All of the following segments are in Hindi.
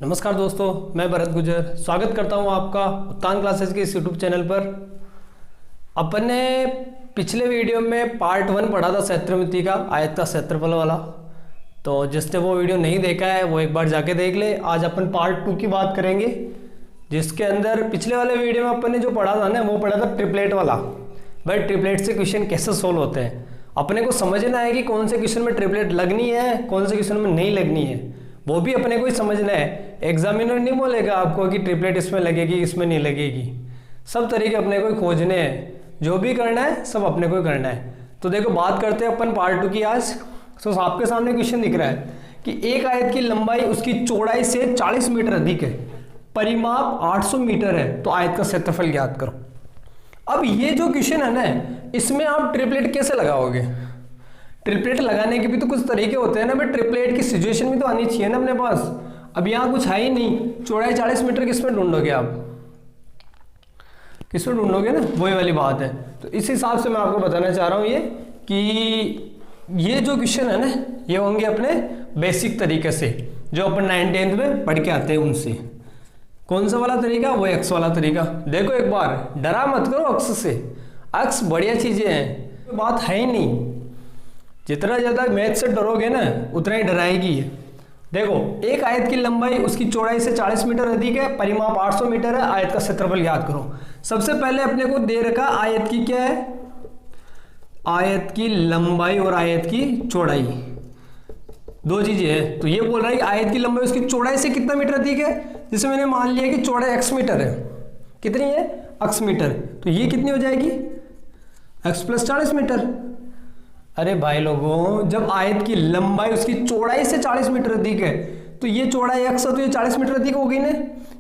नमस्कार दोस्तों, मैं भरत गुजर स्वागत करता हूं आपका उत्तान क्लासेस के इस यूट्यूब चैनल पर। अपन ने पिछले वीडियो में पार्ट 1 पढ़ा था क्षेत्रमिति का, आयत का क्षेत्रफल वाला। तो जिसने वो वीडियो नहीं देखा है वो एक बार जाके देख ले। आज अपन पार्ट 2 की बात करेंगे, जिसके अंदर पिछले वाले वीडियो में अपन ने जो पढ़ा था ना, वो पढ़ा था ट्रिपलेट वाला। भाई ट्रिपलेट से क्वेश्चन कैसे सोल्व होते हैं, अपने को समझना है कि कौन से क्वेश्चन में ट्रिपलेट लगनी है, कौन से क्वेश्चन में नहीं लगनी है, वो भी अपने को ही समझना है। एग्जामिनर नहीं बोलेगा आपको कि ट्रिपलेट इसमें लगेगी इसमें नहीं लगेगी, सब तरीके अपने को ही खोजने हैं। जो भी करना है सब अपने को ही करना है। तो देखो बात करते हैं अपन पार्ट 2 की आज। तो आपके सामने क्वेश्चन दिख रहा है कि एक आयत की लंबाई उसकी चौड़ाई से 40 मीटर अधिक है, परिमाप 800 मीटर है, तो आयत का क्षेत्रफल ज्ञात करो। अब ये जो क्वेश्चन है ना, इसमें आप ट्रिपलेट कैसे लगाओगे? ट्रिपलेट लगाने के भी तो कुछ तरीके होते हैं ना। भाई ट्रिपलेट की सिचुएशन भी तो आनी चाहिए ना अपने पास। अब यहाँ कुछ है ही नहीं, चौड़ाई 40 मीटर किसमें ढूंढोगे आप? किसमें ढूंढोगे ना, वही वाली बात है। तो इस हिसाब से मैं आपको बताना चाह रहा हूँ ये कि ये जो क्वेश्चन है ना, ये होंगे अपने बेसिक तरीके से जो अपन 9th में पढ़ के आते हैं उनसे। कौन सा वाला तरीका? वो एक्स वाला तरीका। देखो एक बार डरा मत करो अक्स से, अक्स बढ़िया चीजें हैं, बात है ही नहीं। जितना ज्यादा मैथ से डरोगे ना उतना ही डराएगी ये। देखो एक आयत की लंबाई उसकी चौड़ाई से 40 मीटर अधिक है, परिमाप 800 मीटर है, आयत का क्षेत्रफल ज्ञात करो। सबसे पहले अपने को दे रखा आयत की क्या है, आयत की लंबाई और आयत की चौड़ाई, दो चीजें हैं। तो ये बोल रहा है कि आयत की लंबाई उसकी चौड़ाई से कितना मीटर अधिक है, जिसे मैंने मान लिया कि चौड़ाई x मीटर है। कितनी है? x metre. तो ये कितनी हो जाएगी? x + 40 metre. अरे भाई लोगों, जब आयत की लंबाई उसकी चौड़ाई से 40 मीटर अधिक है तो ये चौड़ाई x है, तो ये 40 मीटर अधिक हो गई ना।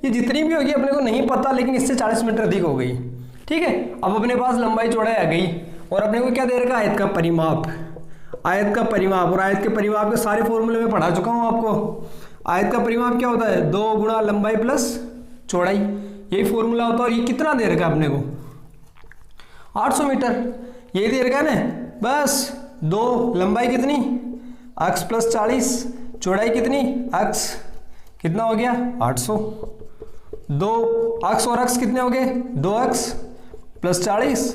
ये जितनी भी होगी अपने को नहीं पता, लेकिन इससे 40 मीटर अधिक हो गई। ठीक है, अब अपने पास लंबाई चौड़ाई आ गई और अपने को क्या दे रखा? आयत का परिमाप। आयत का परिमाप, और आयत के परिमाप के सारे फॉर्मूले में पढ़ा चुका हूँ आपको। आयत का परिमाप क्या होता है? 2 गुणा लंबाई प्लस चौड़ाई, यही फॉर्मूला होता है। और ये कितना दे रखा अपने को? 800 मीटर। ये दे रखा है ना, बस 2 लंबाई कितनी x + 40, चौड़ाई कितनी x, कितना हो गया? 800। 2 x और x कितने हो गए? 2x + 40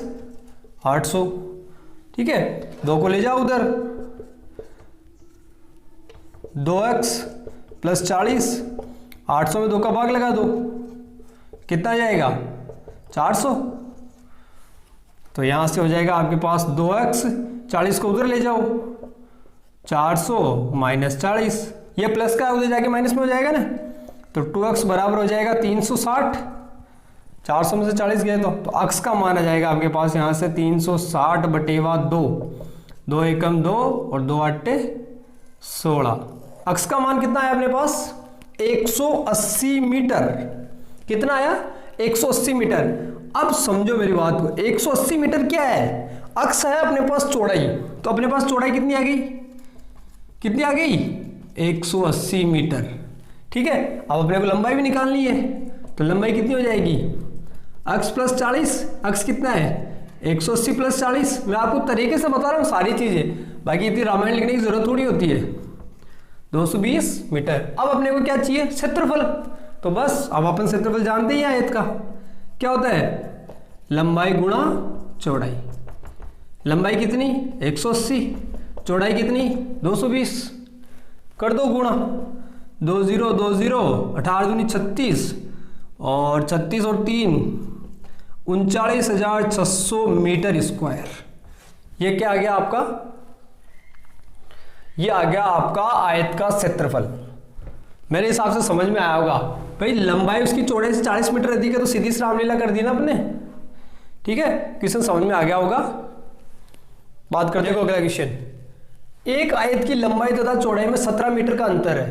800। ठीक है, 2 को ले जाओ उधर, 2x + 40, 800 में 2 का भाग लगा दो, कितना जाएगा? 400। तो यहां से हो जाएगा आपके पास 2x, 40 को उधर ले जाओ, 400 - 40, ये प्लस का उधर जाके माइनस में हो जाएगा ना। तो 2x बराबर हो जाएगा 360। 400 में से 40 गए तो x का मान आ जाएगा आपके पास यहां से 360/2। 2 एकम 2 और 2 8 16। x का मान कितना आया अपने पास? 180 मीटर। कितना आया? 180 मीटर। अब समझो मेरी बात को, 180 मीटर क्या है? अक्स है अपने पास चौड़ाई, तो अपने पास चौड़ाई कितनी आ गई? कितनी आ गई? 180 मीटर। ठीक है, अब अपने को लंबाई भी निकालनी है, तो लंबाई कितनी हो जाएगी? x + 40, x कितना है? 180 + 40। मैं आपको तरीके से बता रहा हूँ सारी चीजें, बाकी इतनी रामायण लिखने की जरूरत थोड़ी होती है। 220 मीटर। अब अपने को क्या चाहिए? क्षेत्रफल। तो बस अब अपन क्षेत्रफल जानते ही हैं आयत का। क्या होता है? लंबाई गुणा चौड़ाई। लंबाई कितनी? 180, चौड़ाई कितनी? 220। कर दो गुणा, 2 0 2 0, 18 दूनी 36, और 36 और 3 39,600 मीटर स्क्वायर। ये क्या आ गया आपका? ये आ गया आपका आयत का क्षेत्रफल। मेरे हिसाब से समझ में आया होगा। भाई लंबाई उसकी चौड़ाई से 40 मीटर अधिक है, तो सीधी रामलीला कर दी ना अपने। ठीक है, क्वेश्चन समझ में आ गया होगा। बात करते हैं अगला क्वेश्चन। एक आयत की लंबाई तथा चौड़ाई में 17 मीटर का अंतर है।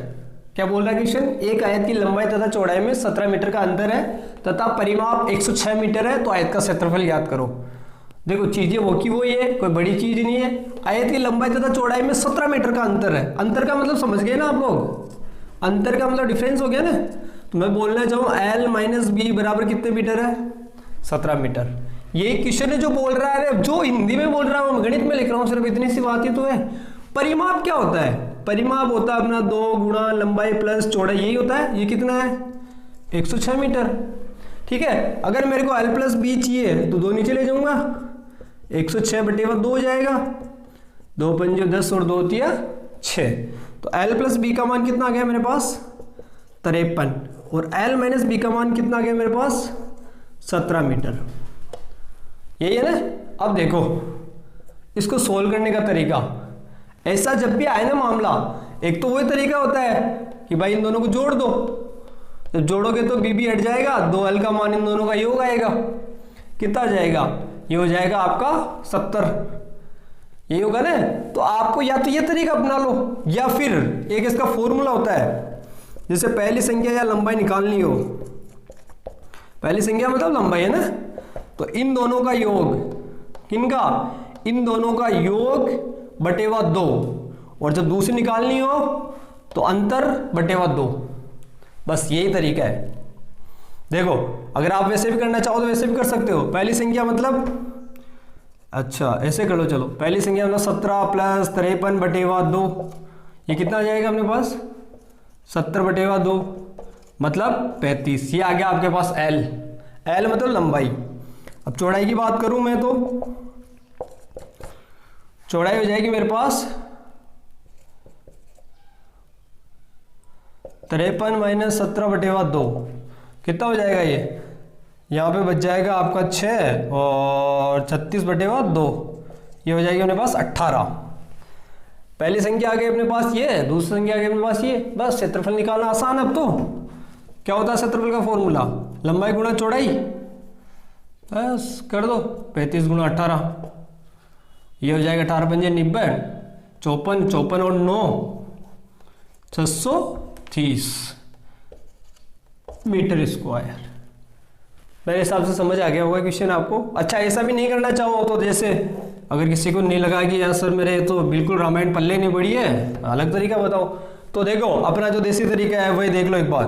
क्या बोल रहा है क्वेश्चन? एक आयत की लंबाई तथा चौड़ाई में 17 मीटर का अंतर है तथा परिमाप 106 मीटर है, तो आयत का क्षेत्रफल ज्ञात करो। देखो चीजें वो की वही है, कोई बड़ी चीज नहीं है। आयत की लंबाई तथा चौड़ाई में 17 मीटर का अंतर है। अंतर का मतलब समझ गए ना आप लोग? अंतर का मतलब डिफरेंस हो गया ना। तो मैं बोलना चाहूँ L - B बराबर कितने मीटर है? 17 मीटर। ये क्वेश्चन है जो बोल रहा है, जो हिंदी में बोल रहा हूँ, गणित में लिख रहा हूँ, सिर्फ इतनी सी बात ही तो है। परिमाप क्या होता है? परिमाप होता है अपना 2 गुणा लंबाई प्लस चौड़ाई, यही होता है। ये कितना है 106 मीटर। ठीक है, अगर मेरे को l प्लस बी चाहिए तो 2 नीचे ले जाऊंगा, 106/2 हो जाएगा, 2 पंजे 10 और 2 तिया 6। तो l प्लस बी का मान कितना आ गया मेरे पास 53, और l माइनस बी का मान कितना आ गया मेरे पास 17 मीटर। यही है ना। अब देखो इसको सोल्व करने का तरीका, ऐसा जब भी आए ना मामला, एक तो वही तरीका होता है कि भाई इन दोनों को जोड़ दो, जब जोड़ोगे तो बी हट जाएगा, 2l का मान इन दोनों का योग आएगा, कितना आ जाएगा, ये हो जाएगा आपका 70, ये होगा ना। तो आपको या तो ये तरीका अपना लो, या फिर एक इसका फॉर्मूला होता है, जैसे पहली संख्या या लंबाई निकालनी हो, पहली संख्या मतलब लंबाई है ना, तो इन दोनों का योग, किनका, इन दोनों का योग बटेवा 2, और जब दूसरी निकालनी हो तो अंतर बटेवा 2, बस यही तरीका है। देखो अगर आप वैसे भी करना चाहो तो वैसे भी कर सकते हो। पहली संख्या मतलब, अच्छा ऐसे कर लो, चलो पहली संख्या मतलब 17 प्लस 53/2, ये कितना आ जाएगा अपने पास 70/2 मतलब 35। ये आ गया आपके पास l मतलब लंबाई। अब चौड़ाई की बात करूं मैं तो चौड़ाई हो जाएगी मेरे पास 53 माइनस 17/2, कितना हो जाएगा ये, यहाँ पे बच जाएगा आपका 6 और 36/2, ये हो जाएगी अपने पास 18। पहली संख्या आ गई अपने पास ये, दूसरी संख्या आ गई अपने पास ये, बस क्षेत्रफल निकालना आसान है। अब तो क्या होता है क्षेत्रफल का फॉर्मूला, लंबाई गुणा चौड़ाई, बस कर दो 35 गुणा 18, ये हो जाएगा 18 पंजे 90, 54, 54 और 9 630 मीटर स्क्वायर। मेरे हिसाब से समझ आ गया होगा क्वेश्चन आपको। अच्छा ऐसा भी नहीं करना चाहो तो, जैसे अगर किसी को नहीं लगा कि यार सर मेरे तो बिल्कुल रामायण पल्ले नहीं पड़ी है, अलग तरीका बताओ, तो देखो अपना जो देसी तरीका है वही देख लो एक बार।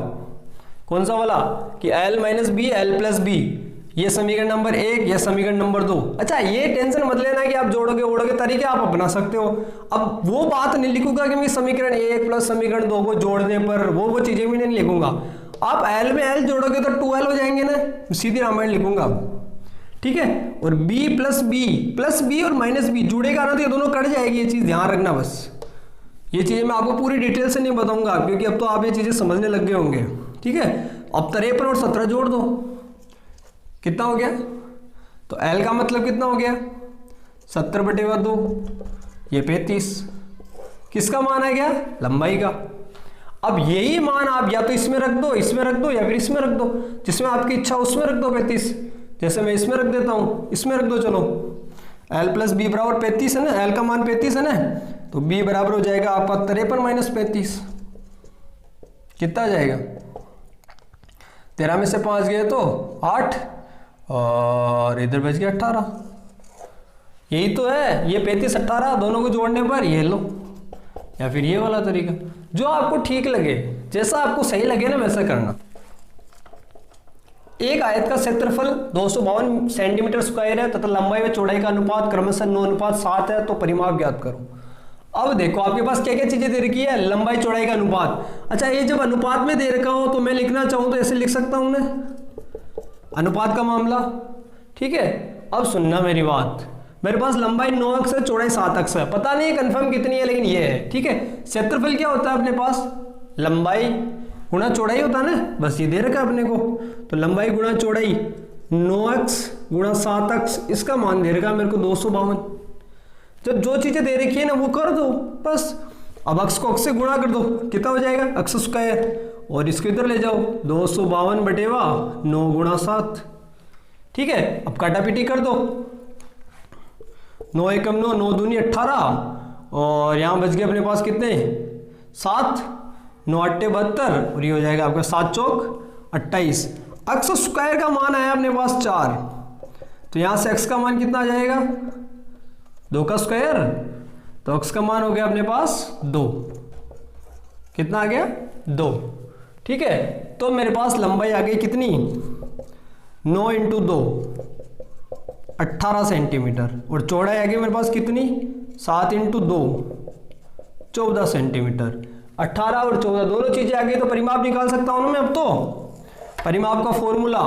कौन सा वाला कि l minus B l plus B, ये समीकरण नंबर 1, ये समीकरण नंबर 2। अच्छा ये टेंशन मत लेना कि आप जोड़ोगे ओड़ोगे, तरीके आप अपना सकते हो। अब वो बात नहीं लिखूंगा कि मैं समीकरण 1 प्लस समीकरण 2 को जोड़ने पर वो चीजें भी नहीं लिखूंगा। आप l में l जोड़ोगे तो 2l हो जाएंगे ना, सीधी रामायण लिखूंगा। ठीक है, और b प्लस बी और माइनस बी जुड़ेगा ना तो ये दोनों कट जाएगी, ये चीज ध्यान रखना। बस ये चीजें मैं आपको पूरी डिटेल से नहीं बताऊंगा क्योंकि अब तो आप ये चीजें समझने लग गए होंगे। ठीक है, अब 53 और 17 जोड़ दो, कितना हो गया, तो l का मतलब कितना हो गया 70/2, ये 35, किसका मान आ गया लंबाई का। अब यही मान आप या तो इसमें रख दो, इसमें रख दो, या फिर इसमें रख दो, जिसमें आपकी इच्छा उसमें रख दो 35। जैसे मैं इसमें रख देता हूं, इसमें रख दो, चलो l प्लस बी बराबर 35 है ना, l का मान 35 है ना, तो b बराबर हो जाएगा आपका 53 माइनस 35, कितना आ जाएगा 13 में से 5 गए तो 8 और इधर बच गया 18। यही तो है, ये 35 18 दोनों को जोड़ने पर ये लो, या फिर ये वाला तरीका, जो आपको ठीक लगे, जैसा आपको सही लगे ना वैसा करना। एक आयत का क्षेत्रफल 252 सेंटीमीटर स्क्वायर है तथा लंबाई व चौड़ाई का अनुपात क्रमशः 9:7 है, तो परिमाप ज्ञात करो। अब देखो आपके पास क्या क्या चीजें दे रखी है, लंबाई चौड़ाई का अनुपात। अच्छा ये जब अनुपात में दे रखा हो तो मैं लिखना चाहूं तो ऐसे लिख सकता हूं ना, अनुपात का मामला। ठीक है, अब सुनना मेरी बात, मेरे पास लंबाई 9 अक्ष है, चौड़ाई 7 अक्ष है, पता नहीं कंफर्म कितनी है लेकिन ये है। ठीक है, क्षेत्रफल क्या होता है अपने पास, लंबाई गुणा चौड़ाई होता है ना, बस ये दे रखा है अपने को, तो लंबाई गुणा चौड़ाई 9 अक्ष गुणा 7 अक्ष, इसका मान दे रखा है मेरे को 252। जब जो चीजें दे रखी है ना वो कर दो बस। अब अक्ष को अक्ष से गुणा कर दो, कितना हो जाएगा अक्ष स्क्वायर, और इसको इधर ले जाओ 252/9 गुणा 7। ठीक है, अब काटापीटी कर दो, 9 एकम 9, 9 दूनी 18, और यहाँ बच गए अपने पास कितने 7, 9 8 72, और ये हो जाएगा आपका 7 चौक 28। अक्ष स्क्वायर का मान आया अपने पास 4, तो यहाँ से अक्ष का मान कितना आ जाएगा 2 का स्क्वायर, तो अक्ष का मान हो गया अपने पास 2, कितना आ गया 2। ठीक है, तो मेरे पास लंबाई आ गई कितनी 9 × 2 18 सेंटीमीटर, और चौड़ाई आ गई मेरे पास कितनी 7 × 2 14 सेंटीमीटर। 18 और 14 दोनों चीजें आ गई तो परिमाप निकाल सकता हूं ना मैं अब तो। परिमाप का फॉर्मूला,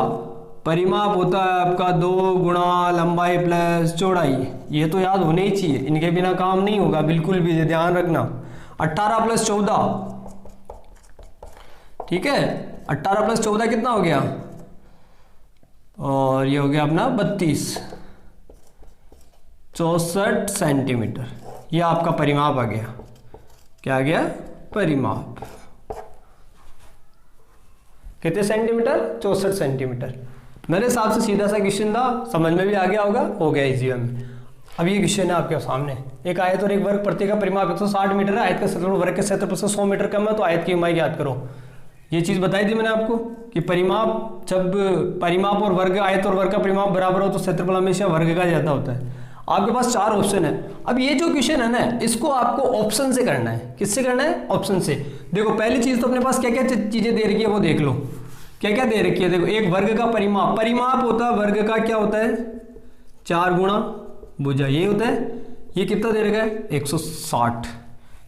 परिमाप होता है आपका 2 गुणा लंबाई प्लस चौड़ाई। ये तो याद होने ही चाहिए, इनके बिना काम नहीं होगा बिल्कुल भी, ध्यान रखना। 18 प्लस 14, ठीक है, 18 प्लस 14 कितना हो गया, और ये हो गया अपना 32, 64 सेंटीमीटर। ये आपका परिमाप आ गया। क्या आ गया, परिमाप। कितने सेंटीमीटर, 64 सेंटीमीटर। मेरे हिसाब से सीधा सा क्वेश्चन था, समझ में भी आ गया होगा, हो गया इजी में। अब ये क्वेश्चन है आपके सामने, एक आयत और एक वर्ग प्रत्येक का परिमाप 160 मीटर है, आयत का क्षेत्रफल वर्ग के क्षेत्रफल से 100 मीटर कम है, तो आयत की लंबाई ज्ञात करो। ये चीज बताई थी मैंने आपको कि परिमाप, जब परिमाप और वर्ग, आयत और वर्ग का परिमाप बराबर हो तो क्षेत्रफल हमेशा वर्ग का ज्यादा होता है। आपके पास 4 ऑप्शन है। अब ये जो क्वेश्चन है ना, इसको आपको ऑप्शन से करना है। किससे करना है, ऑप्शन से। देखो पहली चीज तो अपने पास क्या क्या चीजें दे रखी है वो देख लो, क्या क्या दे रखी है। देखो एक वर्ग का परिमाप, परिमाप होता है वर्ग का, क्या होता है 4 गुणा भुजा, ये होता है। ये कितना दे रखा है 160,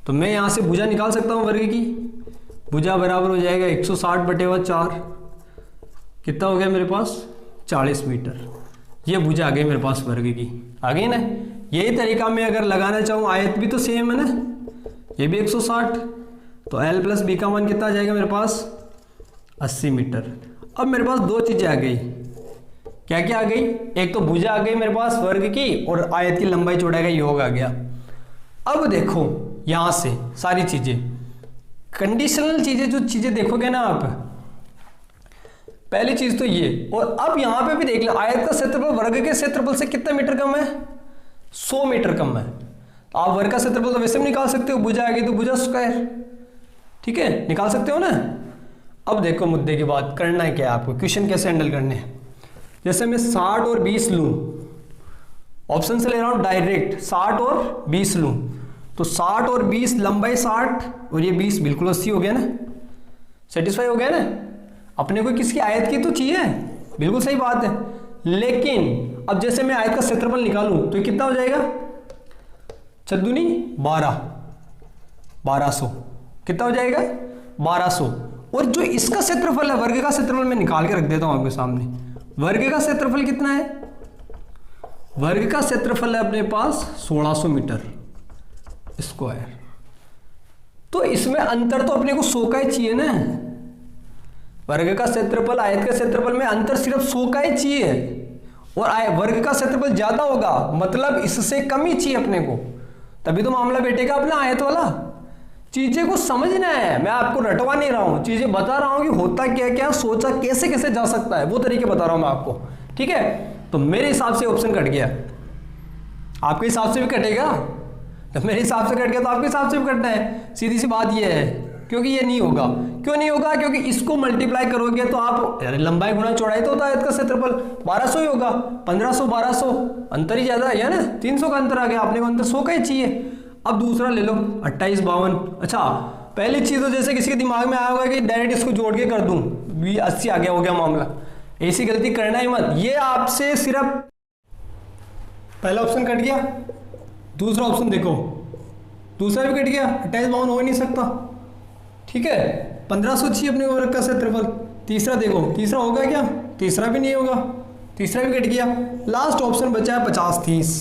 तो मैं यहां से भुजा निकाल सकता हूं वर्ग की। भुजा बराबर हो जाएगा 160/4, कितना हो गया मेरे पास 40 मीटर। ये भुजा आ गई मेरे पास वर्ग की, आ गई ना। यही तरीका मैं अगर लगाना चाहूँ, आयत भी तो सेम है ना, ये भी 160, तो l प्लस बी का मान कितना आ जाएगा मेरे पास 80 मीटर। अब मेरे पास 2 चीजें आ गई, क्या क्या आ गई, एक तो भुजा आ गई मेरे पास वर्ग की, और आयत की लंबाई चौड़ाई का योग आ गया। अब देखो यहां से सारी चीजें कंडीशनल चीजें, जो चीजें देखोगे ना आप, पहली चीज तो ये, और अब यहां पे भी देख लो, आयत का क्षेत्रफल वर्ग के क्षेत्रफल से कितना मीटर कम है, 100 मीटर कम है। तो आप वर्ग का क्षेत्रफल तो वैसे भी निकाल सकते हो, भुजा आ गई तो भुजा स्क्वायर, ठीक है, निकाल सकते हो ना। अब देखो मुद्दे की बात, करना है क्या आपको, क्वेश्चन कैसे हैंडल करने हैं। जैसे मैं 60 और 20 लूं, ऑप्शन से ले रहा हूं डायरेक्ट, 60 और 20 लूं, तो 60 और 20, लंबाई 60 और ये 20, बिल्कुल 80 हो गया ना, सेटिस्फाई हो गया ना। अपने को किसकी आयत की तो चाहिए, बिल्कुल सही बात है। लेकिन अब जैसे मैं आयत का क्षेत्रफल निकालूं तो ये कितना हो जाएगा, 4 दूनी 12, 1200, कितना हो जाएगा 1200। और जो इसका क्षेत्रफल है, वर्ग का क्षेत्रफल, मैं निकाल के रख देता हूं आपके सामने। वर्ग का क्षेत्रफल कितना है, वर्ग का क्षेत्रफल है अपने पास 1600 मीटर स्क्वायर। तो इसमें अंतर तो अपने को 100 का ही चाहिए ना, वर्ग का क्षेत्रफल आयत का क्षेत्रफल में अंतर सिर्फ 100 का ही चाहिए, और वर्ग का क्षेत्रफल ज्यादा होगा, मतलब इससे कम ही चाहिए अपने को, तभी तो मामला बैठेगा अपना आयत वाला। चीजें को समझना है, मैं आपको रटवा नहीं रहा हूं, चीजें बता रहा हूं कि होता क्या क्या, सोचा कैसे कैसे जा सकता है, वो तरीके बता रहा हूं मैं आपको, ठीक है। तो मेरे हिसाब से ऑप्शन कट गया, आपके हिसाब से भी कटेगा, तो मेरे हिसाब से कट गया तो आपके हिसाब से भी कटना है, सीधी सी बात ये है। क्योंकि ये नहीं होगा, क्यों नहीं होगा, क्योंकि इसको मल्टीप्लाई करोगे तो आप, लंबाई गुणा चौड़ाई तो होता है, आयत का क्षेत्रफल 1200 ही होगा, 1500 1200, अंतर ही ज्यादा है ना, 300 का अंतर आ गया, आपने को अंतर 100 का ही चाहिए। अब दूसरा ले लो 28 52। अच्छा पहली चीज तो जैसे किसी के दिमाग में आया होगा कि डायरेक्ट इसको जोड़ के कर दूं, 80 आ गया, हो गया मामला, ऐसी गलती करना ही मत। ये आपसे सिर्फ पहला ऑप्शन कट गया, दूसरा ऑप्शन देखो, दूसरा भी कट गया, 28 52 हो नहीं सकता, ठीक है, 1500 चाहिए अपने वर्ग का क्षेत्रफल। तीसरा देखो, तीसरा होगा क्या, तीसरा भी नहीं होगा, तीसरा भी कट गया। लास्ट ऑप्शन बचा है 50 30,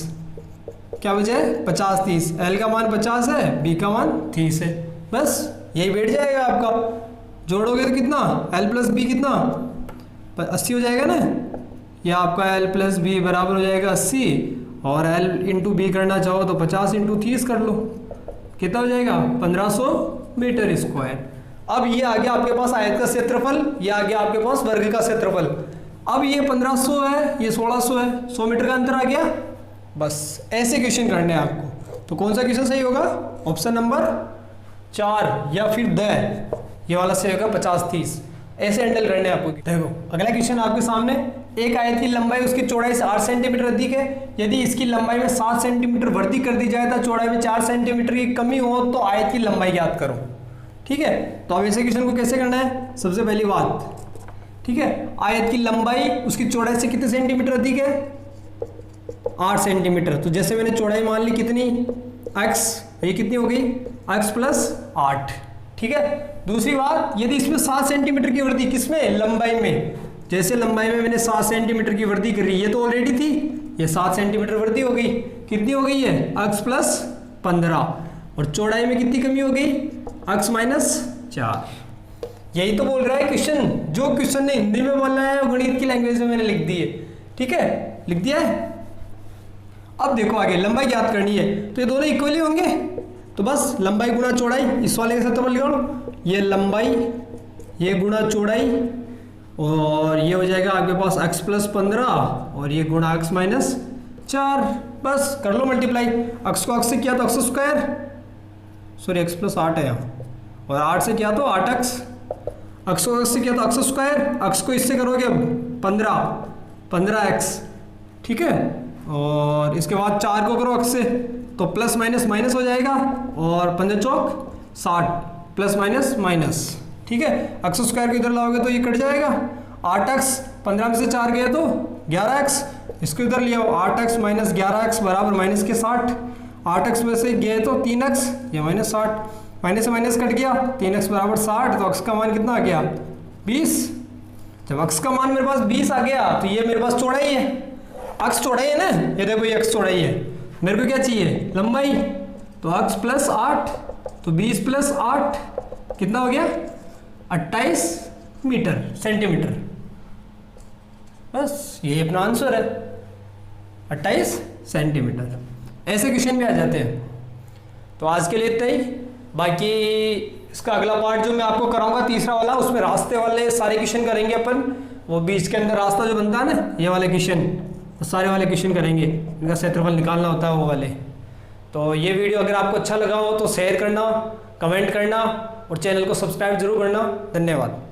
क्या बचा है 50 30, एल का मान 50 है, बी का मान 30 है, बस यही बैठ जाएगा आपका। जोड़ोगे तो कितना, एल प्लस बी कितना 80 हो जाएगा ना, ये आपका एल प्लस बी बराबर हो जाएगा 80, और एल इंटू बी करना चाहो तो 50 इंटू 30 कर लो, कितना हो जाएगा 1500 मीटर स्क्वायर। अब ये आ गया आपके पास आयत का क्षेत्रफल, ये आ गया आपके पास वर्ग का क्षेत्रफल। अब ये 1500 है, ये 1600 है, 100 मीटर का अंतर आ गया। बस ऐसे क्वेश्चन करने हैं आपको। तो कौन सा क्वेश्चन सही होगा, ऑप्शन नंबर 4 या फिर द, ये वाला सही होगा 50 30, ऐसे हैंडल करने हैं आपको। देखो अगला क्वेश्चन आपके सामने, एक आयत की लंबाई उसकी चौड़ाई से 8 सेंटीमीटर अधिक है, यदि इसकी लंबाई में 7 सेंटीमीटर वृद्धि कर दी जाए तो चौड़ाई में 4 सेंटीमीटर की कमी हो तो आयत की लंबाई ज्ञात करो, ठीक है। तो अब ऐसे क्वेश्चन को कैसे करना है, सबसे पहली बात, ठीक है, आयत की लंबाई उसकी चौड़ाई से कितने सेंटीमीटर अधिक है, 8 सेंटीमीटर। तो जैसे मैंने चौड़ाई मान ली कितनी x, ये कितनी हो गई x प्लस 8। ठीक है। दूसरी बात, यदि इसमें 7 सेंटीमीटर की वृद्धि, किसमें, लंबाई में, जैसे लंबाई में मैंने 7 सेंटीमीटर की वृद्धि कर रही है, तो ऑलरेडी थी, ये 7 सेंटीमीटर वृद्धि हो गई, कितनी हो गई है, x प्लस 15, और चौड़ाई में कितनी कमी हो गई, x माइनस 4। यही तो बोल रहा है क्वेश्चन, जो क्वेश्चन ने हिंदी में बोलना है वो गणित की लैंग्वेज में मैंने लिख दी है। ठीक है, लिख दिया है। अब देखो आगे लंबाई ज्ञात करनी है, तो ये दोनों इक्वली होंगे, तो बस लंबाई गुणा चौड़ाई, इस वाले के साथ तो लिखो, ये लंबाई, ये गुणा चौड़ाई, और ये हो जाएगा आपके पास x प्लस 15 और ये गुणा x माइनस 4। बस कर लो मल्टीप्लाई, x को x से किया तो x square, sorry x plus 8 है यहाँ, और 8 से किया तो 8x, x को x से किया तो x स्क्वायर, x को इससे करोगे 15x। ठीक है, और इसके बाद 4 को करो x से तो प्लस माइनस माइनस हो जाएगा, और 15 चौक 60, प्लस माइनस माइनस। ठीक है, x स्क्वायर को इधर लाओगे तो ये कट जाएगा, 8x, 15 में से 4 गए तो 11x, इसको इधर लिया 8x माइनस 11x बराबर माइनस के 60, 8x में से गए तो 3x, ये माइनस 60, माइनस से माइनस कट गया, 3x बराबर 60, तो x का मान कितना आ गया, 20। जब x का मान मेरे पास 20 आ गया तो ये मेरे पास चौड़ाई है, x चौड़ाई है ना, ये देखो ये x चौड़ाई है, मेरे को क्या चाहिए, लंबाई, तो x प्लस 8, तो 20 प्लस 8 कितना हो गया, 28 मीटर सेंटीमीटर। बस ये अपना आंसर है, 28 सेंटीमीटर। ऐसे क्वेश्चन भी आ जाते हैं। तो आज के लिए इतना ही, बाकी इसका अगला पार्ट जो मैं आपको कराऊंगा तीसरा वाला, उसमें रास्ते वाले सारे क्वेश्चन करेंगे अपन, वो बीच के अंदर रास्ता जो बनता है ना, ये वाले क्वेश्चन, तो सारे वाले क्वेश्चन करेंगे, इनका क्षेत्रफल निकालना होता है वो वाले। तो ये वीडियो अगर आपको अच्छा लगा हो तो शेयर करना, कमेंट करना और चैनल को सब्सक्राइब जरूर करना। धन्यवाद।